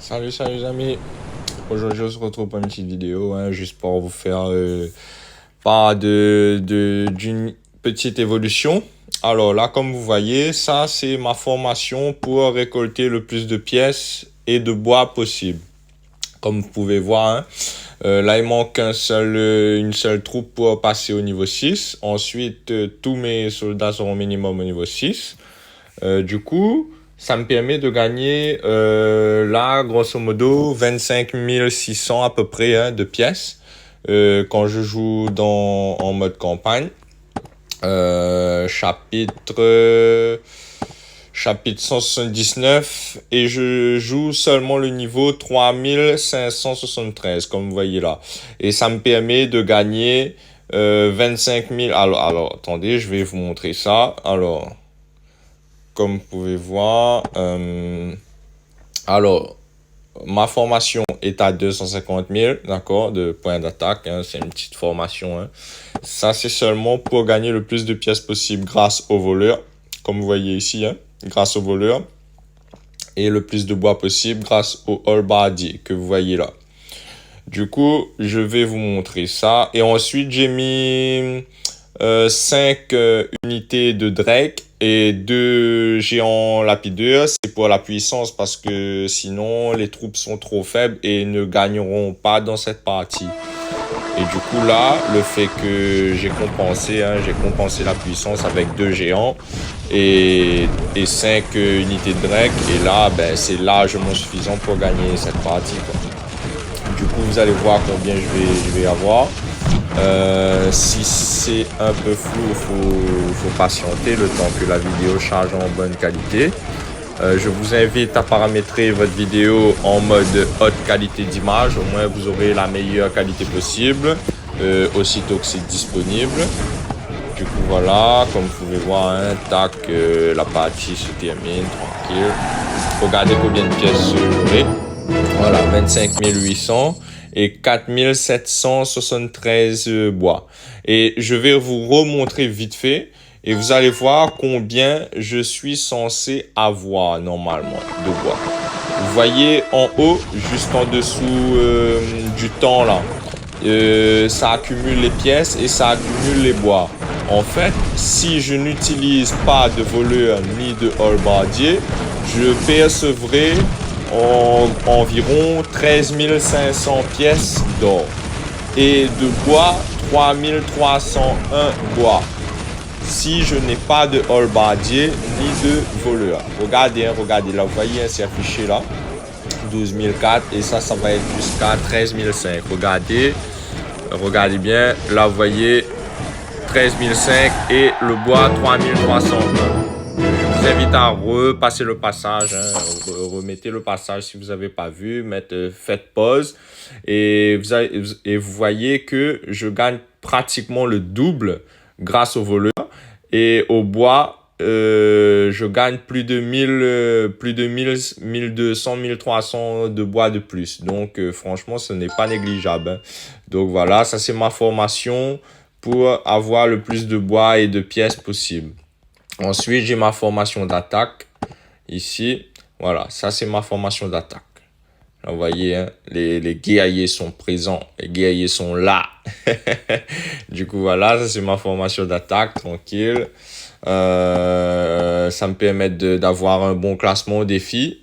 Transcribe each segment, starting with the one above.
Salut les amis. Aujourd'hui on se retrouve pour une petite vidéo, juste pour vous faire part d'une petite évolution. Alors là, comme vous voyez, ça c'est ma formation pour récolter le plus de pièces et de bois possible. Comme vous pouvez voir, là il manque une seule troupe pour passer au niveau 6. Ensuite, tous mes soldats seront minimum au niveau 6. Du coup, ça me permet de gagner là, grosso modo, 25 600 à peu près de pièces quand je joue en mode campagne. Chapitre 179 et je joue seulement le niveau 3573 comme vous voyez là. Et ça me permet de gagner 25 000. Alors, attendez, je vais vous montrer ça. Alors, comme vous pouvez voir, ma formation est à 250 000, d'accord, de points d'attaque. C'est une petite formation. Ça, c'est seulement pour gagner le plus de pièces possible grâce au voleur, comme vous voyez ici, grâce au voleur. Et le plus de bois possible grâce au halbardier que vous voyez là. Du coup, je vais vous montrer ça. Et ensuite, j'ai mis 5 unités de Drake et 2 géants lapideurs. C'est pour la puissance parce que sinon, les troupes sont trop faibles et ne gagneront pas dans cette partie. Et du coup là, le fait que j'ai compensé la puissance avec 2 géants et 5 unités de Drake. Et là, c'est largement suffisant pour gagner cette partie, quoi. Du coup, vous allez voir combien je vais avoir. Si c'est un peu flou, faut patienter le temps que la vidéo charge en bonne qualité. Je vous invite à paramétrer votre vidéo en mode haute qualité d'image. Au moins, vous aurez la meilleure qualité possible, aussitôt que c'est disponible. Du coup, voilà, comme vous pouvez voir, la partie se termine, tranquille. Regardez combien de pièces j'aurai. Voilà, 25 800 et 4 773 bois. Et je vais vous remontrer vite fait et vous allez voir combien je suis censé avoir normalement de bois. Vous voyez en haut, juste en dessous du temps là, ça accumule les pièces et ça accumule les bois. En fait, si je n'utilise pas de voleur ni de halbardier, je percevrai environ 13 500 pièces d'or et de bois 3301 bois si je n'ai pas de halbardier ni de voleur. Regardez, là, vous voyez, c'est affiché là, 12 004 et ça va être jusqu'à 13 500. Regardez bien, là vous voyez 13 500 et le bois 3301. Je vous invite à repasser le passage, remettez le passage si vous n'avez pas vu, faites pause et vous voyez que je gagne pratiquement le double grâce au voleur et au bois. Je gagne plus de 1200, 1300 de bois de plus. Donc, franchement, ce n'est pas négligeable. Donc, voilà, ça c'est ma formation pour avoir le plus de bois et de pièces possible. Ensuite, j'ai ma formation d'attaque. Ici, voilà, ça c'est ma formation d'attaque. Là, vous voyez, les guerriers sont présents. Les guerriers sont là. Du coup, voilà, ça c'est ma formation d'attaque, tranquille. Ça me permet d'avoir un bon classement au défi.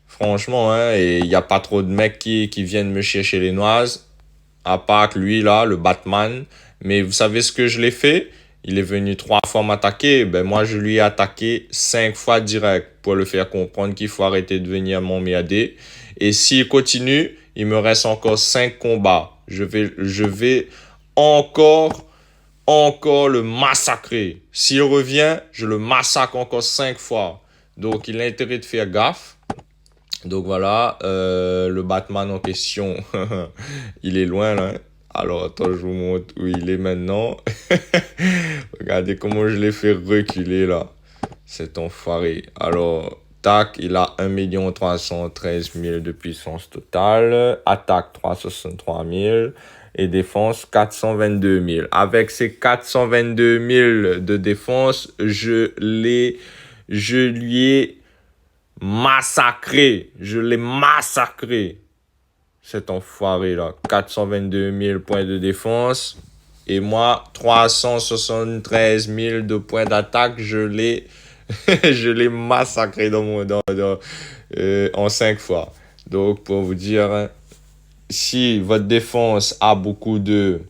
Franchement, et il n'y a pas trop de mecs qui viennent me chercher les noises. À part que lui, là, le Batman. Mais vous savez ce que je l'ai fait? Il est venu 3 fois m'attaquer. Moi, je lui ai attaqué 5 fois direct pour le faire comprendre qu'il faut arrêter de venir m'emmerder. Et s'il continue, il me reste encore 5 combats. Je vais encore le massacrer. S'il revient, je le massacre encore 5 fois. Donc, il a intérêt de faire gaffe. Donc, voilà, le Batman en question, il est loin, là. Alors, attends, je vous montre où il est maintenant. Regardez comment je l'ai fait reculer, là. Cet enfoiré. Alors, tac, il a 1 313 000 de puissance totale. Attaque, 363 000. Et défense, 422 000. Avec ces 422 000 de défense, je lui ai massacré. Je l'ai massacré. Cet enfoiré-là. 422 000 points de défense. Et moi, 373 000 de points d'attaque. Je l'ai massacré en 5 fois. Donc, pour vous dire, hein, si votre défense a beaucoup de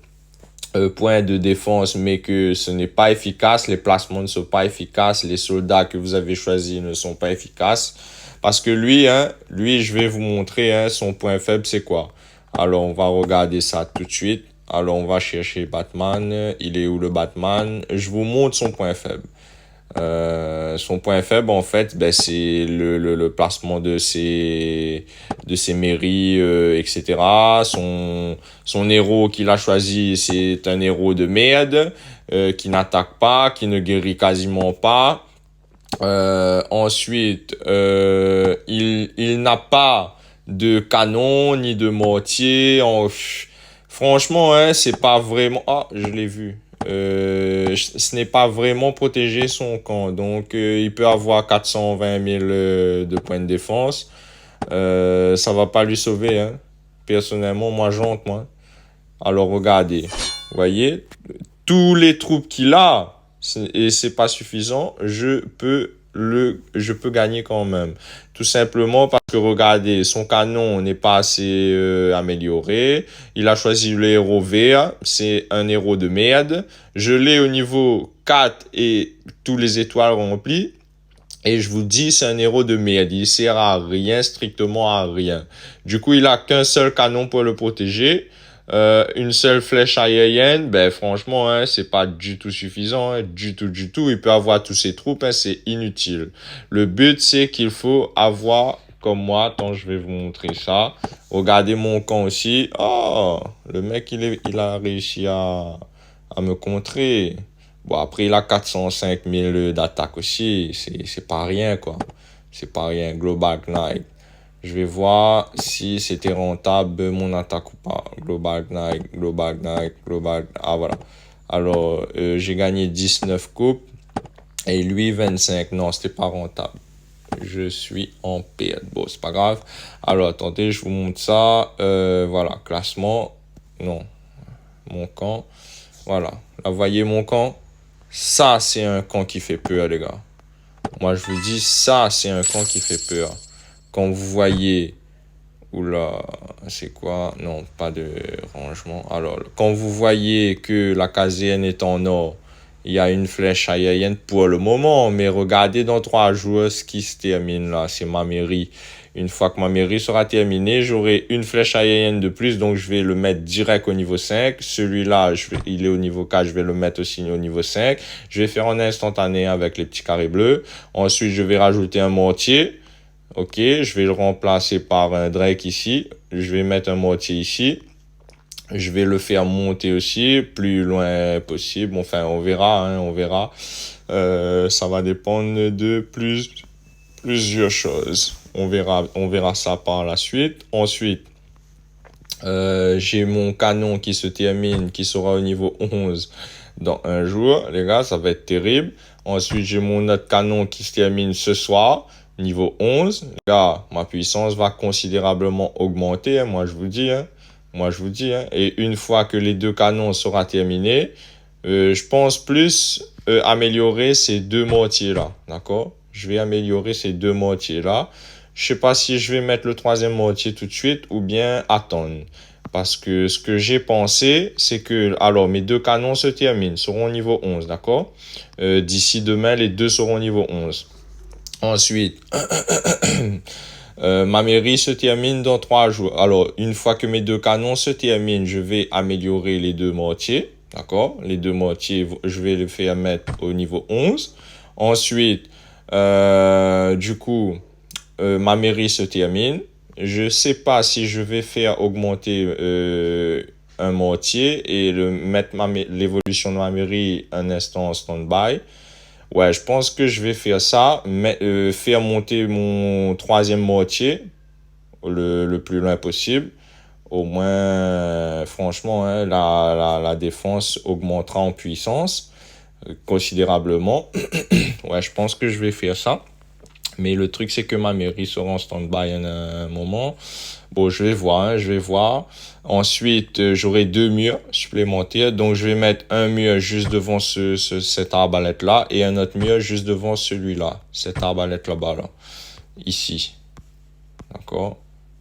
points de défense, mais que ce n'est pas efficace, les placements ne sont pas efficaces, les soldats que vous avez choisis ne sont pas efficaces. Parce que lui, je vais vous montrer, hein, son point faible, c'est quoi. Alors, on va regarder ça tout de suite. Alors, on va chercher Batman. Il est où le Batman? Je vous montre son point faible. Son point faible, en fait, ben, c'est le placement de ses mairies, etc. Son héros qu'il a choisi, c'est un héros de merde, qui n'attaque pas, qui ne guérit quasiment pas. Ensuite, il n'a pas de canon ni de mortier. Franchement, hein, c'est pas vraiment... Ah, je l'ai vu. Ce n'est pas vraiment protéger son camp. Donc, il peut avoir 420 000 de points de défense. Ça va pas lui sauver, hein. Personnellement, moi, j'entre, moi. Alors, regardez. Vous voyez, tous les troupes qu'il a, et c'est pas suffisant, je peux gagner quand même. Tout simplement parce que regardez, son canon n'est pas assez amélioré. Il a choisi le héros vert, c'est un héros de merde. Je l'ai au niveau 4 et tous les étoiles remplies. Et je vous dis, c'est un héros de merde. Il sert à rien, strictement à rien. Du coup, il a qu'un seul canon pour le protéger. Une seule flèche aérienne, ben franchement, hein, c'est pas du tout suffisant, hein, du tout. Il peut avoir tous ses troupes, hein, c'est inutile. Le but, c'est qu'il faut avoir, comme moi, attends, je vais vous montrer ça. Regardez mon camp aussi. Oh, le mec, il a réussi à me contrer. Bon, après, il a 405 000 d'attaque aussi. C'est pas rien, quoi. C'est pas rien. Global Knight. Je vais voir si c'était rentable mon attaque ou pas. Global Knight. Ah, voilà. Alors, j'ai gagné 19 coupes. Et lui, 25. Non, c'était pas rentable. Je suis en perte. Bon, c'est pas grave. Alors, attendez, je vous montre ça. Voilà, classement. Non. Mon camp. Voilà. Là, vous voyez mon camp? Ça, c'est un camp qui fait peur, les gars. Moi, je vous dis, ça, c'est un camp qui fait peur. Quand vous voyez... Oula, c'est quoi? Non, pas de rangement. Alors, quand vous voyez que la caserne est en or, il y a une flèche aérienne pour le moment. Mais regardez dans 3 jours ce qui se termine là. C'est ma mairie. Une fois que ma mairie sera terminée, j'aurai une flèche aérienne de plus. Donc, je vais le mettre direct au niveau 5. Celui-là, il est au niveau 4. Je vais le mettre aussi au niveau 5. Je vais faire en instantané avec les petits carrés bleus. Ensuite, je vais rajouter un mortier. Ok, je vais le remplacer par un Drake ici. Je vais mettre un mortier ici. Je vais le faire monter aussi, plus loin possible. Enfin, on verra, hein, on verra. Ça va dépendre de plusieurs choses. On verra ça par la suite. Ensuite, j'ai mon canon qui se termine, qui sera au niveau 11 dans un jour. Les gars, ça va être terrible. Ensuite, j'ai mon autre canon qui se termine ce soir. Niveau 11, les gars, ma puissance va considérablement augmenter, hein, moi je vous dis. Et une fois que les 2 canons seront terminés, je pense plus améliorer ces 2 mortiers-là, d'accord? Je vais améliorer ces 2 mortiers-là. Je sais pas si je vais mettre le 3e mortier tout de suite ou bien attendre. Parce que ce que j'ai pensé, c'est que, alors, mes 2 canons se terminent, seront au niveau 11, d'accord? D'ici demain, les 2 seront au niveau 11. Ensuite, ma mairie se termine dans 3 jours. Alors, une fois que mes 2 canons se terminent, je vais améliorer les 2 mortiers. D'accord? Les 2 mortiers, je vais les faire mettre au niveau 11. Ensuite, du coup, ma mairie se termine. Je sais pas si je vais faire augmenter un mortier et mettre l'évolution de ma mairie un instant en stand-by. Ouais, je pense que je vais faire ça, mais faire monter mon 3e mortier le plus loin possible. Au moins, franchement, hein, la défense augmentera en puissance considérablement. Ouais, je pense que je vais faire ça. Mais le truc, c'est que ma mairie sera en stand-by un moment. Bon, je vais voir, hein, je vais voir. Ensuite, j'aurai deux murs supplémentaires. Donc, je vais mettre un mur juste devant cette arbalète-là et un autre mur juste devant celui-là. Cette arbalète là-bas, là. Ici. D'accord?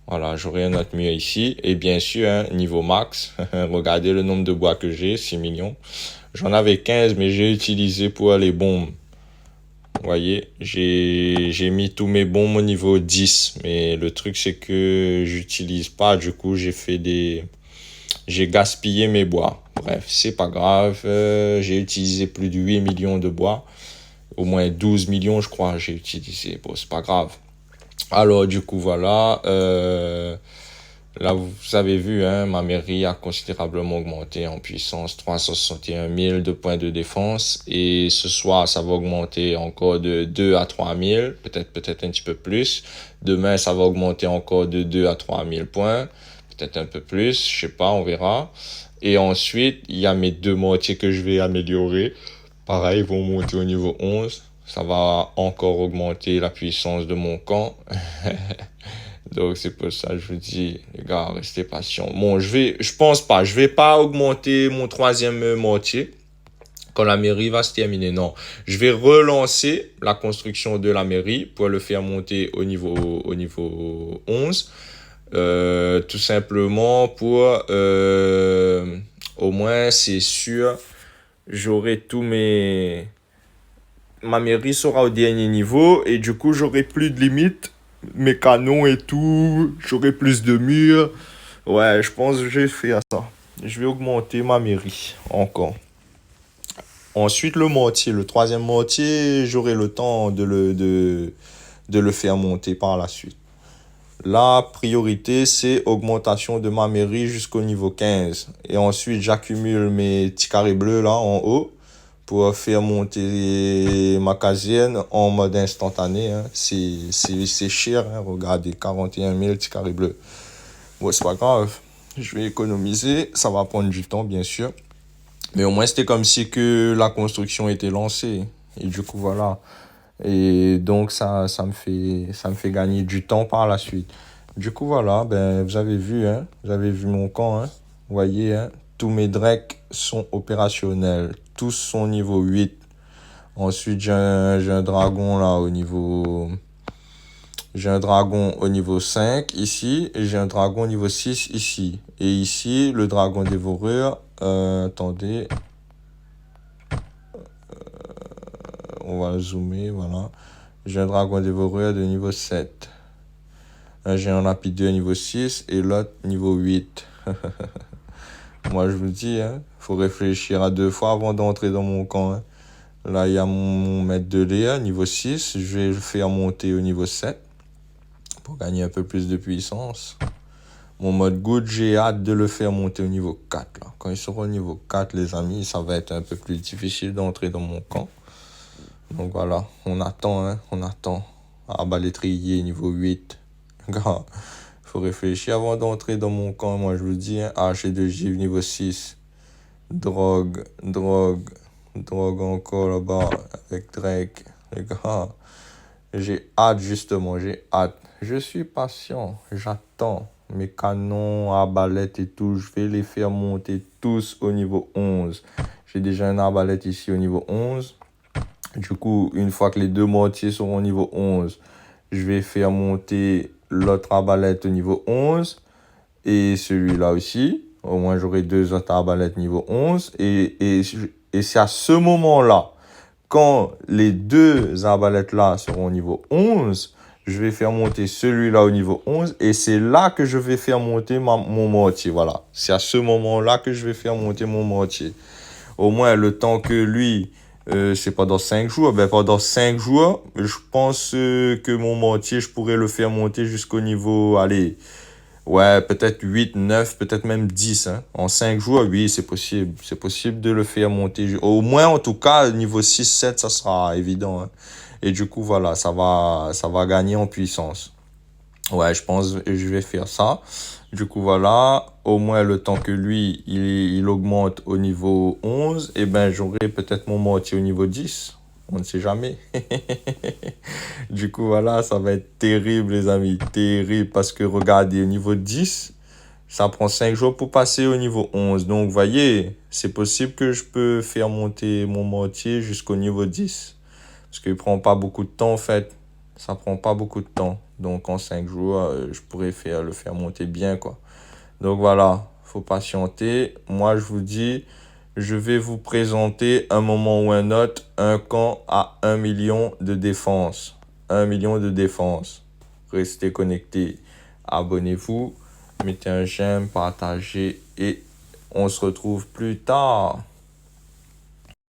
Voilà, j'aurai un autre mur ici. Et bien sûr, hein, niveau max, regardez le nombre de bois que j'ai, 6 millions. J'en avais 15, mais j'ai utilisé pour les bombes. Vous voyez, j'ai mis tous mes bombes au niveau 10. Mais le truc, c'est que j'utilise pas. Du coup, j'ai gaspillé mes bois. Bref, c'est pas grave. J'ai utilisé plus de 8 millions de bois. Au moins 12 millions, je crois, j'ai utilisé. Bon, c'est pas grave. Alors, du coup, voilà. Là, vous avez vu, hein, ma mairie a considérablement augmenté en puissance, 361 000 de points de défense. Et ce soir, ça va augmenter encore de 2 à 3 000, peut-être un petit peu plus. Demain, ça va augmenter encore de 2 à 3 000 points, peut-être un peu plus, je sais pas, on verra. Et ensuite, il y a mes deux mortiers que je vais améliorer. Pareil, ils vont monter au niveau 11. Ça va encore augmenter la puissance de mon camp. Donc, c'est pour ça que je vous dis, les gars, restez patients. Bon, je vais pas augmenter mon troisième mortier quand la mairie va se terminer. Non, je vais relancer la construction de la mairie pour le faire monter au niveau 11. Tout simplement pour, au moins, c'est sûr, j'aurai ma mairie sera au dernier niveau et du coup, j'aurai plus de limites. Mes canons et tout, j'aurai plus de murs. Ouais, je pense que je vais faire ça. Je vais augmenter ma mairie encore. Ensuite, le mortier. Le troisième mortier, j'aurai le temps de le faire monter par la suite. La priorité, c'est augmentation de ma mairie jusqu'au niveau 15. Et ensuite, j'accumule mes petits carrés bleus là en haut pour faire monter ma caserne en mode instantané. Hein. C'est cher, hein. Regardez, 41 000 petits carrés bleus. Bon, c'est pas grave. Je vais économiser. Ça va prendre du temps, bien sûr. Mais au moins, c'était comme si que la construction était lancée. Et du coup, voilà. Et donc, ça me fait gagner du temps par la suite. Du coup, voilà. Ben, vous avez vu, hein. Vous avez vu mon camp, hein. Vous voyez, hein. Tous mes drakes sont opérationnels. Tous sont niveau 8. Ensuite, j'ai un dragon là au niveau... J'ai un dragon au niveau 5 ici. Et j'ai un dragon au niveau 6 ici. Et ici, le dragon dévoreur... attendez. On va zoomer, voilà. J'ai un dragon dévoreur de niveau 7. J'ai un lapideur niveau 6 et l'autre niveau 8. Moi, je vous dis, hein, faut réfléchir à deux fois avant d'entrer dans mon camp. Hein. Là, il y a mon maître de l'air, niveau 6. Je vais le faire monter au niveau 7 pour gagner un peu plus de puissance. Mon mode good, j'ai hâte de le faire monter au niveau 4. Là. Quand il sera au niveau 4, les amis, ça va être un peu plus difficile d'entrer dans mon camp. Donc voilà, on attend, hein, on attend. Arbalétrier niveau 8. Gars, faut réfléchir avant d'entrer dans mon camp. Moi, je vous dis, hein, archer de Givre niveau 6. Drogue encore là-bas avec Drake. Les gars, j'ai hâte justement, j'ai hâte. Je suis patient, j'attends. Mes canons, arbalètes et tout, je vais les faire monter tous au niveau 11. J'ai déjà une arbalète ici au niveau 11. Du coup, une fois que les deux mortiers seront au niveau 11, je vais faire monter l'autre arbalète au niveau 11 et celui-là aussi. Au moins, j'aurai deux autres arbalètes niveau 11. Et c'est à ce moment-là, quand les deux arbalètes-là seront au niveau 11, je vais faire monter celui-là au niveau 11. Et c'est là que je vais faire monter mon mortier. Voilà. C'est à ce moment-là que je vais faire monter mon mortier. Au moins, le temps que lui... c'est pendant 5 jours. Ben, pendant 5 jours, je pense que mon mortier, je pourrais le faire monter jusqu'au niveau, allez, ouais, peut-être 8 9 peut-être même 10. Hein. En 5 jours, oui, c'est possible. C'est possible de le faire monter. Au moins, en tout cas, niveau 6 7 ça sera évident. Hein. Et du coup, voilà, ça va gagner en puissance. Ouais, je pense que je vais faire ça. Du coup, voilà, au moins le temps que lui, il augmente au niveau 11, et ben j'aurai peut-être mon mortier au niveau 10. On ne sait jamais. Du coup, voilà, ça va être terrible, les amis. Terrible. Parce que regardez, au niveau 10, ça prend 5 jours pour passer au niveau 11. Donc, vous voyez, c'est possible que je peux faire monter mon mortier jusqu'au niveau 10. Parce qu'il prend pas beaucoup de temps, en fait. Ça prend pas beaucoup de temps. Donc, en 5 jours, je pourrais le faire monter bien, quoi. Donc, voilà, faut patienter. Moi, je vous dis, je vais vous présenter un moment ou un autre un camp à 1 million de défense. 1 million de défense. Restez connectés. Abonnez-vous, mettez un j'aime, partagez et on se retrouve plus tard.